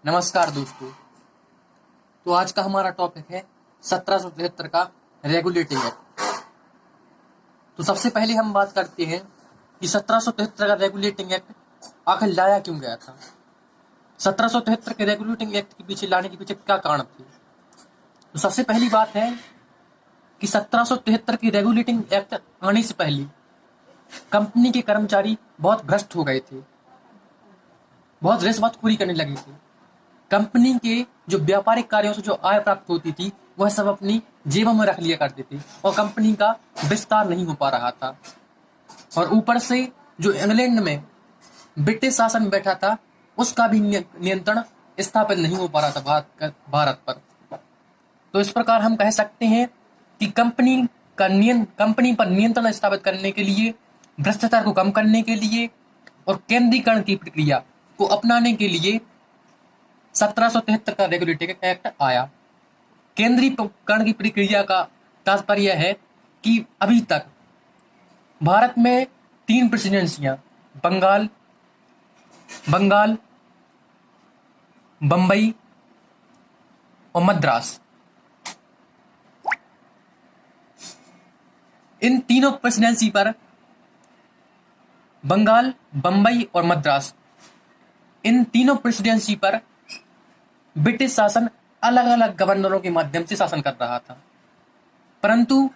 नमस्कार दोस्तों। तो आज का हमारा टॉपिक है 1773 का रेगुलेटिंग एक्ट। तो सबसे पहले हम बात करते हैं कि 1773 का रेगुलेटिंग एक्ट आखिर लाया क्यों गया था। 1773 के रेगुलेटिंग एक्ट के पीछे लाने के पीछे क्या कारण थे। तो सबसे पहली बात है कि 1773 की रेगुलेटिंग एक्ट आने से पहले कंपनी के कर्मचारी बहुत भ्रष्ट हो गए थे, बहुत रिश्वतखोरी करने लगे थे। कंपनी के जो व्यापारिक कार्यों से जो आय प्राप्त होती थी वह सब अपनी जेबों में रख लिया करते थे और कंपनी का विस्तार नहीं हो पा रहा था। और ऊपर से जो इंग्लैंड में ब्रिटिश शासन बैठा था उसका भी नियंत्रण स्थापित नहीं हो पा रहा था भारत पर। तो इस प्रकार हम कह सकते हैं कि कंपनी पर नियंत्रण स्थापित करने के लिए, भ्रष्टाचार को कम करने के लिए और केंद्रीकरण की प्रक्रिया को अपनाने के लिए 1773 का रेगुलेटिंग एक्ट आया। केंद्रीकरण की प्रक्रिया का तात्पर्य है कि अभी तक भारत में 3 प्रेसिडेंसियां, बंगाल, बंबई और मद्रास, इन तीनों प्रेसिडेंसी पर बंगाल, बंबई और मद्रास, इन तीनों प्रेसिडेंसी पर ब्रिटिश शासन अलग अलग गवर्नरों के माध्यम से शासन कर रहा था। परंतु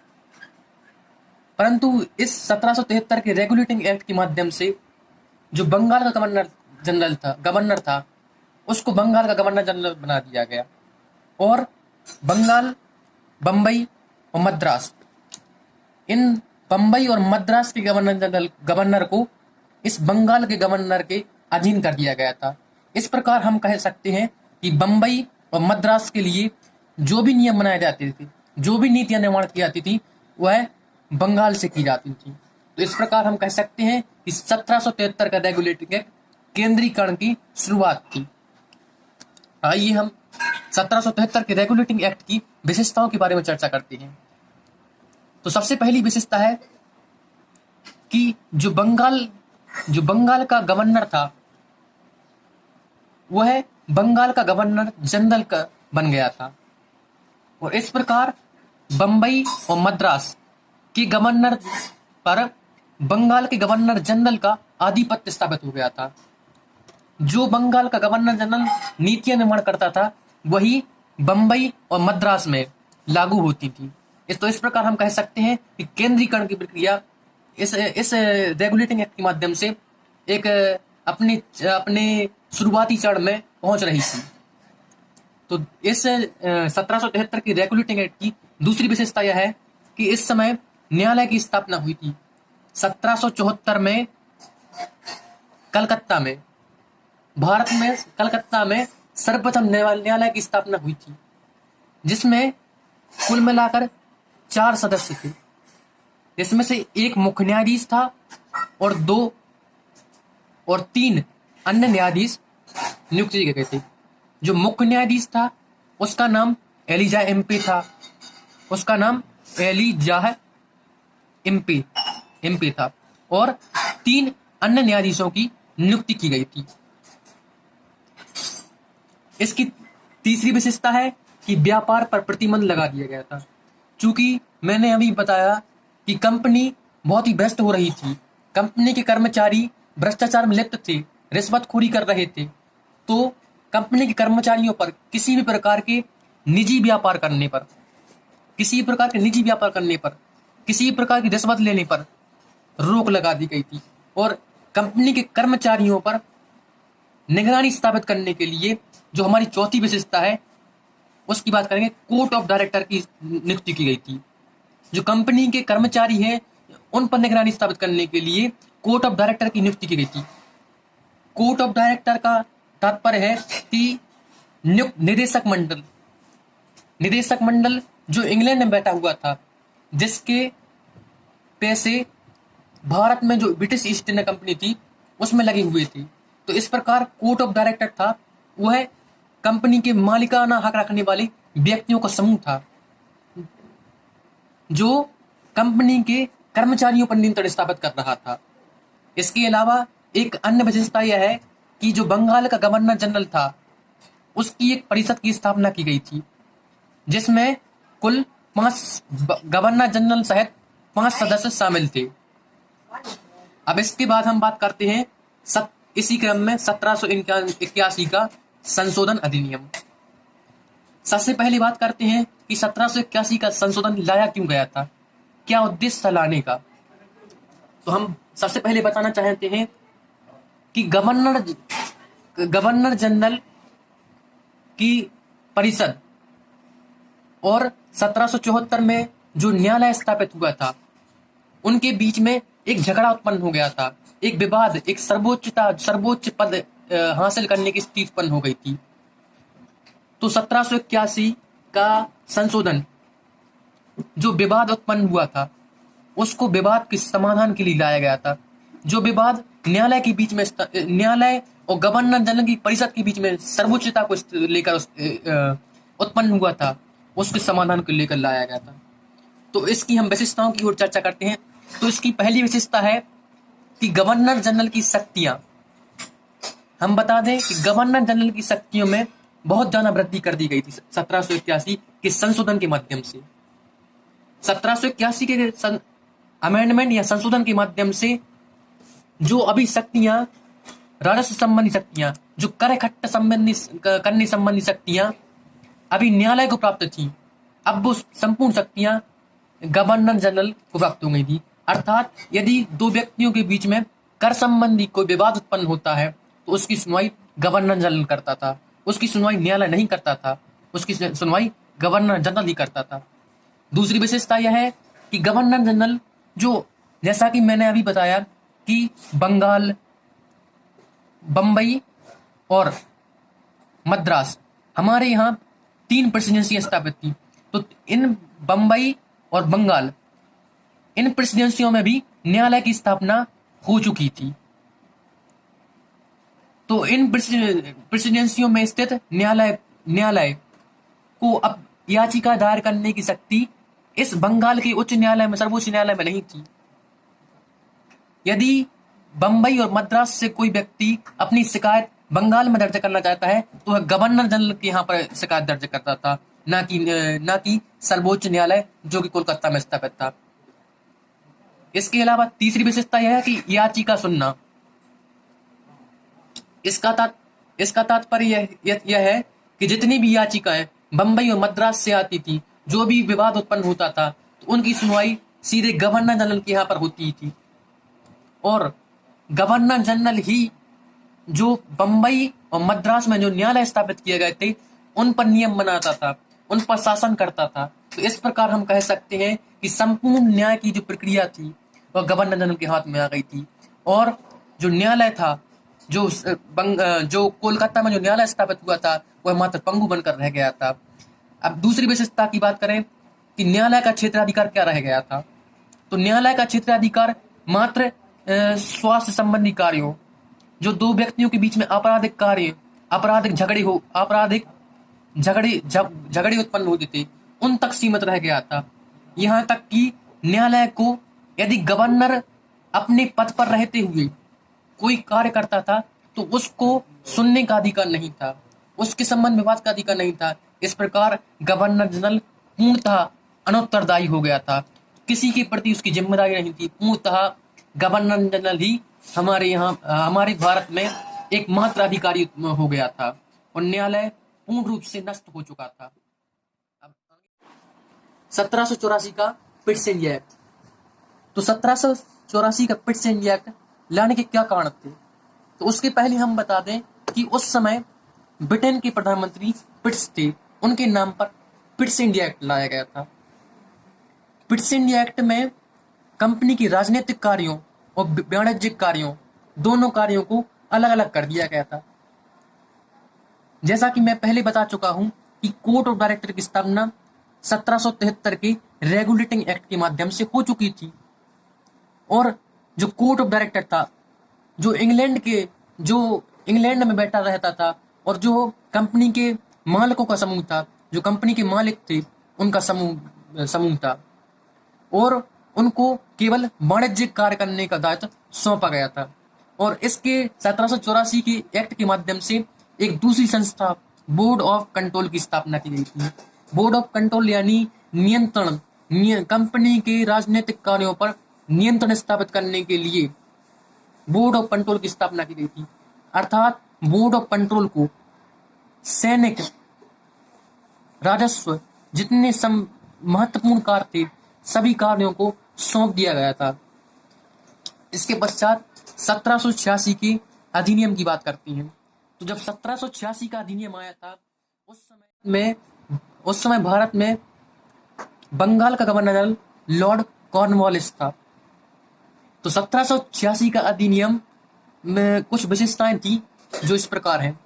इस 1773 के रेगुलेटिंग एक्ट के माध्यम से जो बंगाल का गवर्नर था उसको बंगाल का गवर्नर जनरल बना दिया गया और बंगाल, बंबई और मद्रास, इन बंबई और मद्रास के गवर्नर को इस बंगाल के गवर्नर के अधीन कर दिया गया था। इस प्रकार हम कह सकते हैं कि बंबई और मद्रास के लिए जो भी नियम बनाए जाते थे, जो भी नीतियां निर्माण की जाती थी, वह बंगाल से की जाती थी। तो इस प्रकार हम कह सकते हैं कि 1773 का रेगुलेटिंग एक्ट केंद्रीकरण की शुरुआत थी। आइए हम 1773 के रेगुलेटिंग एक्ट की विशेषताओं के बारे में चर्चा करते हैं। तो सबसे पहली विशेषता है कि जो बंगाल का गवर्नर था वह बंगाल का गवर्नर जनरल का बन गया था और इस प्रकार बंबई और मद्रास के गवर्नर पर बंगाल के गवर्नर जनरल का आधिपत्य स्थापित हो गया था। जो बंगाल का गवर्नर जनरल नीतियां निर्माण करता था वही बंबई और मद्रास में लागू होती थी। तो इस प्रकार हम कह सकते हैं कि केंद्रीकरण की प्रक्रिया इस रेगुलेटिंग एक्ट के माध्यम से एक अपने शुरुआती चरण में पहुंच रही थी। तो इस 1773 की रेगुलेटिंग एक्ट की दूसरी विशेषता यह है कि इस समय न्यायालय की स्थापना हुई थी। 1774 में कलकत्ता में, भारत में कलकत्ता में सर्वप्रथम न्यायालय की स्थापना हुई थी, जिसमें कुल मिलाकर 4 सदस्य थे। इसमें से एक मुख्य न्यायाधीश था और 2 और 3 अन्य न्यायाधीश नियुक्त किए गए थे। जो मुख्य न्यायाधीश था उसका नाम एलिजा एम्पे था, उसका नाम एलिजाह एम्पे था और 3 अन्य न्यायाधीशों की नियुक्ति की गई थी। इसकी तीसरी विशेषता है कि व्यापार पर प्रतिबंध लगा दिया गया था। चूंकि मैंने अभी बताया कि कंपनी बहुत ही भ्रष्ट हो रही थी, कंपनी के कर्मचारी भ्रष्टाचार में लिप्त थे, रिश्वतखोरी कर रहे थे, तो कंपनी के कर्मचारियों पर किसी भी प्रकार के निजी व्यापार करने पर, किसी प्रकार की रिश्वत लेने पर रोक लगा दी गई थी और कंपनी के कर्मचारियों पर निगरानी स्थापित करने के लिए जो हमारी चौथी विशेषता है उसकी बात करेंगे, कोर्ट ऑफ डायरेक्टर की नियुक्ति की गई थी। जो कंपनी के कर्मचारी हैं उन पर निगरानी स्थापित करने के लिए कोर्ट ऑफ डायरेक्टर की नियुक्ति की गई थी। कोर्ट ऑफ डायरेक्टर का तात्पर्य है कि निदेशक मंडल जो इंग्लैंड में बैठा हुआ था, जिसके पैसे भारत में जो ब्रिटिश ईस्ट इंडिया कंपनी थी उसमें लगे हुए थे। तो इस प्रकार कोर्ट ऑफ डायरेक्टर था वह कंपनी के मालिकाना हक रखने वाले व्यक्तियों का समूह था जो कंपनी के कर्मचारियों पर नियंत्रण स्थापित कर रहा था। इसके अलावा एक अन्य विशेषता यह है कि जो बंगाल का गवर्नर जनरल था उसकी एक परिषद की स्थापना की गई थी, जिसमें कुल 5 गवर्नर जनरल सहित 5 सदस्य शामिल थे। अब इसके बाद हम बात करते हैं इसी क्रम में 1781 का संशोधन अधिनियम। सबसे पहले बात करते हैं कि 1781 का संशोधन लाया क्यों गया था, क्या उद्देश्य था लाने का। तो हम सबसे पहले बताना चाहते हैं कि गवर्नर जनरल की परिषद और 1774 में जो न्यायालय स्थापित हुआ था, उनके बीच में एक झगड़ा उत्पन्न हो गया था, एक विवाद, एक सर्वोच्च पद हासिल करने की स्थिति उत्पन्न हो गई थी। तो 1781 का संशोधन जो विवाद उत्पन्न हुआ था, उसको विवाद के समाधान के लिए लाया गया था। जो विवाद न्यायालय के बीच में, न्यायालय और गवर्नर जनरल की परिषद के बीच में सर्वोच्चता को लेकर उत्पन्न हुआ था, उसके समाधान को लेकर लाया गया था। तो इसकी हम विशेषताओं की ओर चर्चा करते हैं। तो इसकी पहली विशेषता है कि गवर्नर जनरल की शक्तियां, हम बता दें कि गवर्नर जनरल की शक्तियों में बहुत ज्यादा वृद्धि कर दी गई थी 1781 के संशोधन के माध्यम से। 1781 के अमेंडमेंट या संशोधन के माध्यम से जो अभी शक्तियां, राजस्व संबंधी शक्तियां, जो कर इकट्ठा करने संबंधी शक्तियां अभी न्यायालय को प्राप्त थी, अब वो संपूर्ण शक्तियां गवर्नर जनरल को प्राप्त हो गई थी। अर्थात यदि दो व्यक्तियों के बीच में कर संबंधी कोई विवाद उत्पन्न होता है तो उसकी सुनवाई गवर्नर जनरल करता था, उसकी सुनवाई न्यायालय नहीं करता था, उसकी सुनवाई गवर्नर जनरल ही करता था। दूसरी विशेषता यह है कि गवर्नर जनरल, जो जैसा कि मैंने अभी बताया कि बंगाल, बंबई और मद्रास, हमारे यहाँ 3 प्रेसिडेंसी स्थापित थी। तो इन बंबई और बंगाल, इन प्रेसिडेंसियों में भी न्यायालय की स्थापना हो चुकी थी। तो इन प्रेसिडेंसियों में स्थित न्यायालय को अब याचिका दायर करने की शक्ति इस बंगाल के उच्च न्यायालय में, सर्वोच्च न्यायालय में नहीं थी। यदि बंबई और मद्रास से कोई व्यक्ति अपनी शिकायत बंगाल में दर्ज करना चाहता है तो वह गवर्नर जनरल के यहाँ पर शिकायत दर्ज करता था, ना कि सर्वोच्च न्यायालय जो कि कोलकाता में स्थापित था। इसके अलावा तीसरी विशेषता यह है कि याचिका सुनना। इसका तात्पर्य यह है कि जितनी भी याचिकाएं बंबई और मद्रास से आती थी, जो भी विवाद उत्पन्न होता था, तो उनकी सुनवाई सीधे गवर्नर जनरल के यहाँ पर होती थी। और गवर्नर जनरल ही जो बंबई और मद्रास में जो न्यायालय स्थापित किए गए थे, उन पर नियम बनाता था, उन पर शासन करता था। तो इस प्रकार हम कह सकते हैं कि संपूर्ण न्याय की जो प्रक्रिया थी वह गवर्नर जनरल के हाथ में आ गई थी। और जो न्यायालय था, जो कोलकाता में जो न्यायालय स्थापित हुआ था, वह मात्र पंगु बनकर रह गया था। अब दूसरी विशेषता की बात करें कि न्यायालय का क्षेत्राधिकार क्या रह गया था, तो न्यायालय का क्षेत्राधिकार मात्र स्वास्थ्य संबंधी कार्यों, जो दो व्यक्तियों के बीच में आपराधिक कार्य, आपराधिक झगड़े उत्पन्न होते थे, उन तक सीमित रह गया था। यहाँ तक कि न्यायालय को यदि गवर्नर अपने पद पर रहते हुए कोई कार्य करता था तो उसको सुनने का अधिकार नहीं था, उसके संबंध विवाद का अधिकार नहीं था। इस प्रकार गवर्नर जनरल पूर्णतः अनुत्तरदायी हो गया था, किसी के प्रति उसकी जिम्मेदारी नहीं थी। पूर्णतः गवर्नर जनरल ही हमारे भारत में एकमात्र अधिकारी हो गया था और न्यायालय पूर्ण रूप से नष्ट हो चुका था। 1784 का पिट्स इंडिया एक्ट। तो 1784 का पिट्स इंडिया एक्ट लाने के क्या कारण थे, तो उसके पहले हम बता दें कि उस समय ब्रिटेन के प्रधानमंत्री पिट्स थे, उनके नाम पर पिट्स इंडिया एक्ट लाया गया था। पिट्स इंडिया एक्ट में कंपनी की राजनीतिक कार्यों और वाणिज्यिक कार्यों, दोनों कार्यों को अलग अलग कर दिया गया था। जैसा कि मैं पहले बता चुका हूं कि कोर्ट ऑफ डायरेक्टर की स्थापना 1773 के रेगुलेटिंग एक्ट के माध्यम से हो चुकी थी। और जो कोर्ट ऑफ डायरेक्टर था, जो इंग्लैंड में बैठा रहता था, और जो कंपनी के मालिकों का समूह था, जो कंपनी के मालिक थे उनका समूह था, और उनको केवल वाणिज्यिक कार्य करने का दायित्व सौंपा गया था। और इसके 1784 के एक्ट के माध्यम से एक दूसरी संस्था बोर्ड ऑफ कंट्रोल की स्थापना की गई थी। बोर्ड ऑफ कंट्रोल यानी नियंत्रण, कंपनी के राजनीतिक कार्यों पर नियंत्रण स्थापित करने के लिए बोर्ड ऑफ कंट्रोल की स्थापना की गई थी। अर्थात बोर्ड ऑफ कंट्रोल को सैनिक, राजस्व, जितने महत्वपूर्ण कार्य थे सभी कार्यों को सौंप दिया गया था। इसके पश्चात 1786 के अधिनियम की बात करती हैं। तो जब 1786 का अधिनियम आया था उस समय भारत में बंगाल का गवर्नर जनरल लॉर्ड कॉर्नवालिस था। तो 1786 का अधिनियम में कुछ विशेषताएं थी जो इस प्रकार हैं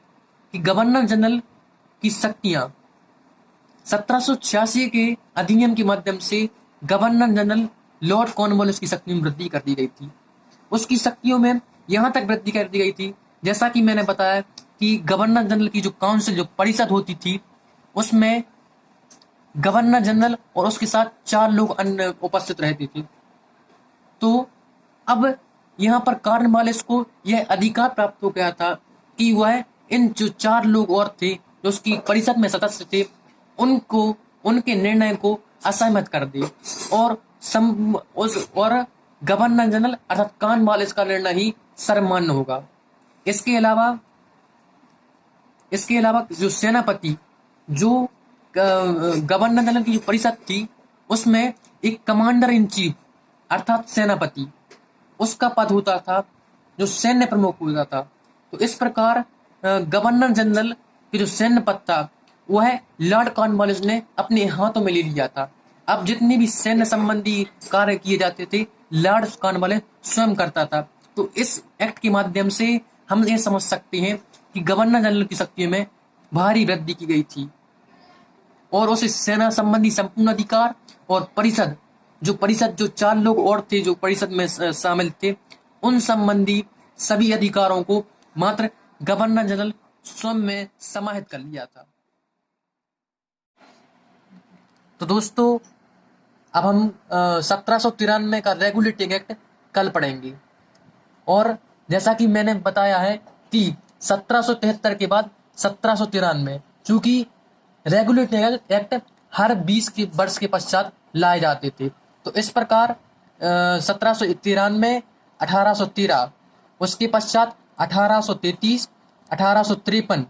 कि गवर्नर जनरल की शक्तियां, 1786 के अधिनियम के माध्यम से गवर्नर जनरल लॉर्ड कॉर्नवालिस की शक्तियों में वृद्धि कर दी गई थी। उसकी शक्तियों में यहां तक वृद्धि कर दी गई थी, जैसा कि मैंने बताया कि गवर्नर जनरल की जो काउंसिल, जो परिषद होती थी, उसमें गवर्नर जनरल और उसके साथ 4 लोग अन्य उपस्थित रहते थे। तो अब यहाँ पर कॉर्नवालिस को यह अधिकार प्राप्त हो गया था कि वह इन जो 4 लोग और थे जो उसकी परिषद में सदस्य थे, उनको, उनके निर्णय को असहमत कर दे और गवर्नर जनरल अर्थात कॉर्नवालिस का निर्णय ही सर्वमान्य होगा। इसके अलावा जो सेनापति, जो गवर्नर जनरल की जो परिषद थी उसमें एक कमांडर इन चीफ अर्थात सेनापति, उसका पद होता था जो सैन्य प्रमुख होता था। तो इस प्रकार गवर्नर जनरल की जो सैन्य पद था वह लॉर्ड कॉर्नवालिस ने अपने हाथों में ले लिया था। अब जितने भी सैन्य संबंधी कार्य किए जाते थे लॉर्ड कॉर्नवालिस स्वयं करता था। तो इस एक्ट के माध्यम से हम ये समझ सकते हैं कि गवर्नर जनरल की शक्तियों में भारी वृद्धि की गई थी और उसे सेना संबंधी संपूर्ण अधिकार और परिषद जो 4 लोग और थे जो परिषद में शामिल थे, उन संबंधी सभी अधिकारों को मात्र गवर्नर जनरल स्वयं में समाहित कर लिया था। तो दोस्तों अब हम 1793 का रेगुलेटिंग एक्ट कल पढ़ेंगे। और जैसा कि मैंने बताया है कि 1773 के बाद 1793, चूंकि रेगुलेटिंग एक्ट हर 20 के वर्ष के पश्चात लाए जाते थे, तो इस प्रकार 1793, 1813, उसके पश्चात 1833, 1853,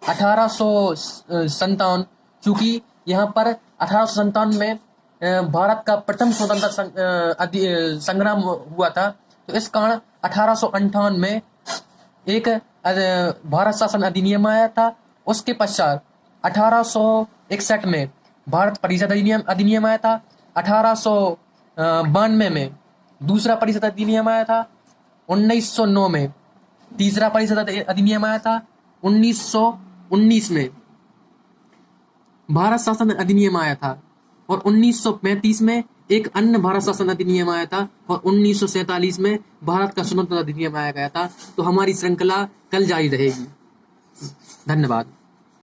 1857, चूंकि यहाँ पर 1857 में भारत का प्रथम स्वतंत्रता संग्राम हुआ था, तो इस कारण 1858 में एक भारत शासन अधिनियम आया था। उसके पश्चात 1861 में भारत परिषद अधिनियम आया था। 1892 में दूसरा परिषद अधिनियम आया था। 1909 में तीसरा परिषद अधिनियम आया था। 1919 में भारत शासन अधिनियम आया था और 1935 में एक अन्य भारत शासन अधिनियम आया था और 1947 में भारत का स्वतंत्रता अधिनियम आया गया था। तो हमारी श्रृंखला कल जारी रहेगी। धन्यवाद।